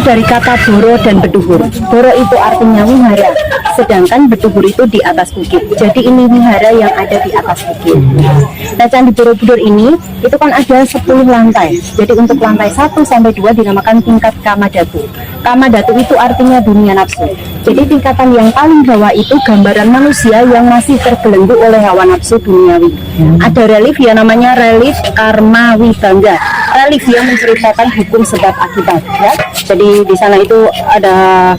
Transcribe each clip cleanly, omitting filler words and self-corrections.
dari kata boro dan beduhur. Boro itu artinya wihara, sedangkan beduhur itu di atas bukit. Jadi ini wihara yang ada di atas bukit. Nah, Candi Borobudur ini itu kan ada 10 lantai. Jadi untuk lantai 1 sampai 2 dinamakan tingkat Kamadhatu. Kamadhatu itu artinya dunia nafsu. Jadi tingkatan yang paling bawah itu gambaran manusia yang masih terbelenggu oleh hawa nafsu duniawi. Ada relief yang namanya relief Karma Wibangga. Relief yang menceritakan hukum sebab akibat, ya. Jadi di sana itu ada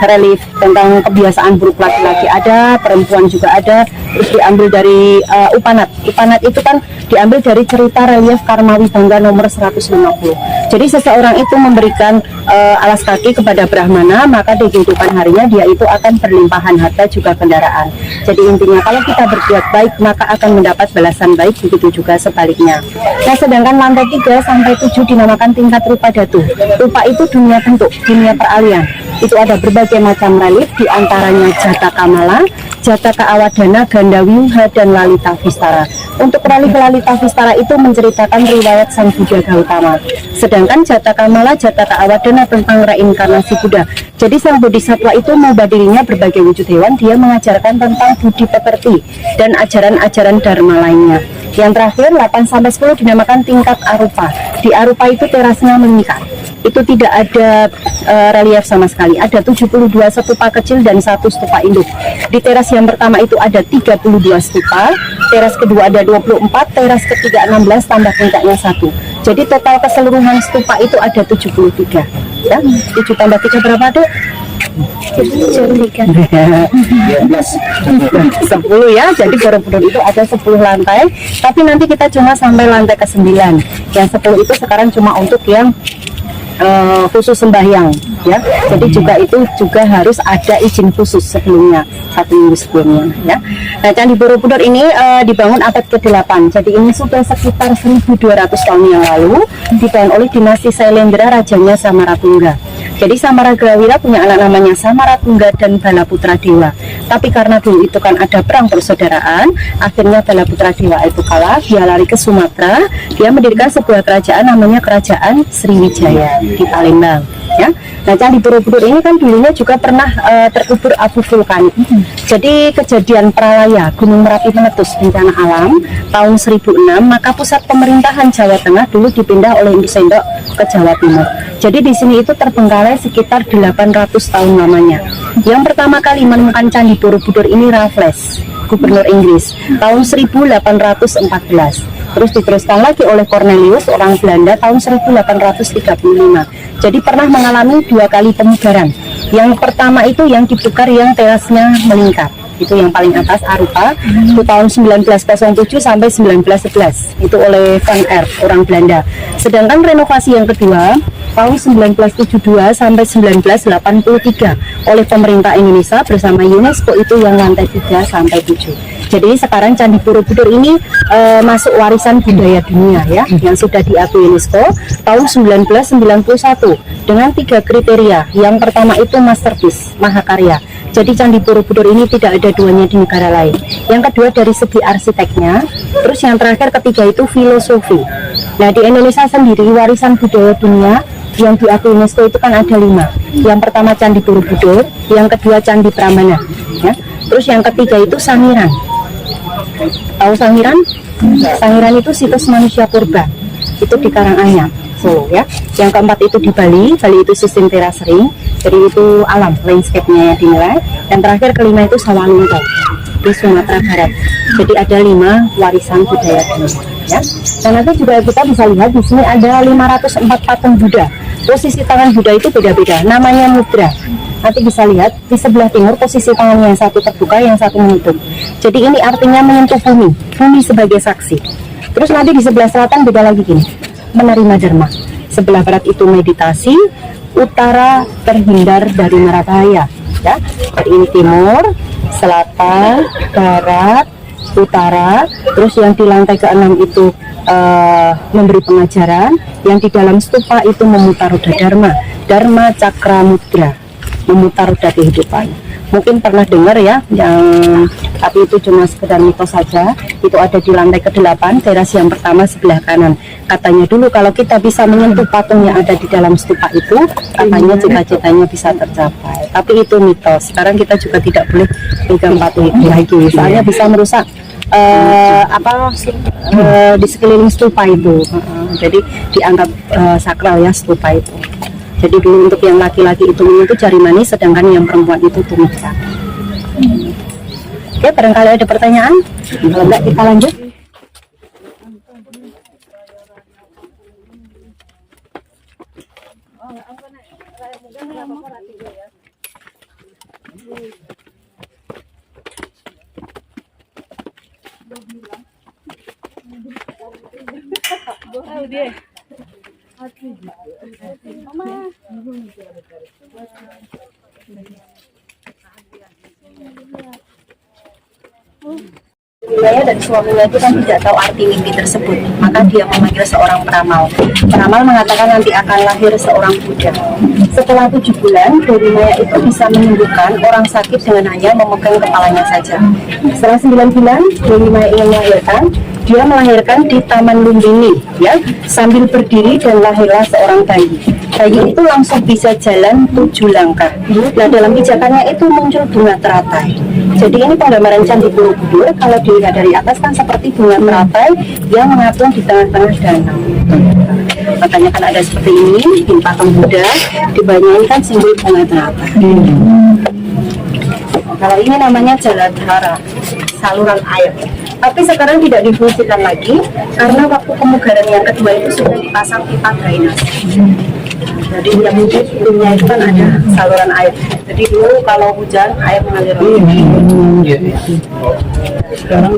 relief tentang kebiasaan buruk laki-laki ada, perempuan juga ada. Terus diambil dari Upanat. Upanat itu kan diambil dari cerita relief Karma Wibangga nomor 150. Jadi seseorang itu memberikan alas kaki kepada Brahmana, maka di kehidupan harinya dia itu akan berlimpahan harta juga kendaraan. Jadi intinya kalau kita berbuat baik maka akan mendapat balasan baik, begitu juga sebaliknya. Nah, sedangkan lantai 3 sampai 7 dinamakan tingkat Rupa Dhatu. Rupa itu dunia bentuk, dunia peralihan. Itu ada berbagai macam relief, diantaranya Jataka Mala, Jataka Awadana, Gandawiuha, dan Lalita Vistara. Untuk relief Lalita Vistara itu menceritakan riwayat Sang Buddha Gautama. Sedangkan Jataka Mala, Jataka Awadana tentang reinkarnasi Buddha. Jadi Sang Bodhisattva itu mengubah dirinya berbagai wujud hewan, dia mengajarkan tentang budi pekerti dan ajaran-ajaran dharma lainnya. Yang terakhir 8 sampai 10 dinamakan tingkat Arupa. Di Arupa itu terasnya meningkat. Itu tidak ada relief sama sekali. Ada 72 stupa kecil dan 1 stupa induk. Di teras yang pertama itu ada 32 stupa, teras kedua ada 24, teras ketiga 16 tambah puncaknya 1. Jadi total keseluruhan stupa itu ada 73. Ya, 7 tambah 3 berapa, Dek? 10 ya. Jadi Borobudur itu ada 10 lantai, tapi nanti kita cuma sampai lantai ke-9. Yang 10 itu sekarang cuma untuk yang khusus sembahyang, ya. Jadi juga itu juga harus ada izin khusus sebelumnya, 1 minggu sebelumnya, ya. Nah, Candi Borobudur ini dibangun abad ke-8. Jadi ini sudah sekitar 1200 tahun yang lalu, dibangun oleh dinasti Sailendra, rajanya Samaratungga. Jadi Samaragrawira punya anak namanya Samaratungga dan Balaputra Dewa. Tapi karena dulu itu kan ada perang persaudaraan, akhirnya Balaputra Dewa itu kalah, dia lari ke Sumatera, dia mendirikan sebuah kerajaan namanya Kerajaan Sriwijaya di Palembang, ya. Nah, Candi Borobudur ini kan dulunya juga pernah terkubur abu vulkanik. Jadi kejadian Pralaya, Gunung Merapi meletus bencana alam tahun 1006, maka pusat pemerintahan Jawa Tengah dulu dipindah oleh Empu Sendok ke Jawa Timur. Jadi di sini itu terbengkalai sekitar 800 tahun lamanya. Yang pertama kali menemukan Candi Borobudur ini Raffles, Gubernur Inggris, tahun 1814. Terus diteruskan lagi oleh Cornelius, orang Belanda, tahun 1835. Jadi pernah mengalami 2 kali pemugaran. Yang pertama itu yang ditukar yang terasnya meningkat. Itu yang paling atas Arupa, itu tahun 1907 sampai 1911. Itu oleh Van Erp, orang Belanda. Sedangkan renovasi yang kedua tahun 1972 sampai 1983 oleh pemerintah Indonesia bersama UNESCO, itu yang lantai 3 sampai 7. Jadi sekarang Candi Borobudur ini masuk warisan budaya dunia, ya, yang sudah diakui UNESCO tahun 1991 dengan 3 kriteria. Yang pertama itu masterpiece, mahakarya. Jadi Candi Borobudur ini tidak ada duanya di negara lain. Yang kedua dari segi arsiteknya. Terus yang terakhir ketiga itu filosofi. Nah, di Indonesia sendiri warisan budaya dunia yang diakui UNESCO itu kan ada 5. Yang pertama Candi Borobudur, yang kedua Candi Prambanan, ya. Terus yang ketiga itu Sangiran. Tahu Sangiran? Sangiran itu situs manusia purba. Itu di Karanganyar, Solo, ya. Yang keempat itu di Bali. Bali itu sistem teras ring. Jadi itu alam, landscape-nya yang dinilai. Dan terakhir kelima itu Sawalunto di Sumatera Barat. Jadi ada 5 warisan budaya dunia, ya. Dan nanti juga kita bisa lihat di sini ada 504 patung Buddha. Posisi tangan Buddha itu beda-beda, namanya mudra. Nanti bisa lihat di sebelah timur posisi tangannya yang satu terbuka, yang satu menutup. Jadi ini artinya menyentuh bumi, bumi sebagai saksi. Terus nanti di sebelah selatan beda lagi gini, menerima dharma. Sebelah barat itu meditasi, utara terhindar dari mara bahaya, ya. Jadi ini timur, selatan, barat, utara. Terus yang di lantai ke-6 itu memberi pengajaran, yang di dalam stupa itu memutar roda dharma, dharma cakra mudra, memutar roda kehidupan. Mungkin pernah dengar ya yang tapi itu cuma sekedar mitos saja. Itu ada di lantai ke-8, teras yang pertama sebelah kanan. Katanya dulu kalau kita bisa menyentuh patung yang ada di dalam stupa itu, katanya cita-citanya bisa tercapai. Tapi itu mitos. Sekarang kita juga tidak boleh pegang patung itu lagi, soalnya bisa merusak di sekeliling stupa itu. Jadi dianggap sakral ya stupa itu. Jadi dulu untuk yang laki-laki itu menyentuh jari manis, sedangkan yang perempuan itu tumit. Oke, barangkali ada pertanyaan. Kalau enggak kita lanjut. Wilayah dan suaminya itu kan tidak tahu arti mimpi tersebut, maka dia memanggil seorang peramal. Peramal mengatakan nanti akan lahir seorang budak. Setelah 7 bulan, Dewi Maya itu bisa menyembuhkan orang sakit dengan hanya memegang kepalanya saja. Setelah 9 bulan, Dewi Maya ingin melahirkan. Dia melahirkan di Taman Lumbini, ya, sambil berdiri dan lahirlah seorang bayi. Bayi itu langsung bisa jalan 7 langkah. Nah, dalam pijakannya itu muncul bunga teratai. Jadi ini penggambaran Candi Borobudur. Kalau dilihat dari atas kan seperti bunga teratai yang mengapung di tengah-tengah danau. Makanya kan ada seperti ini, di patung Buddha, di bawahnya ini kan simbol bunga teratai. Kalau ini namanya Jaladhara, saluran air. Tapi sekarang tidak difungsikan lagi karena waktu pemugaran yang kedua itu sudah dipasang pipa drainase. Jadi yang mungkin sebelumnya itu kan ada saluran air. Jadi dulu kalau hujan air mengalir lagi. Sekarang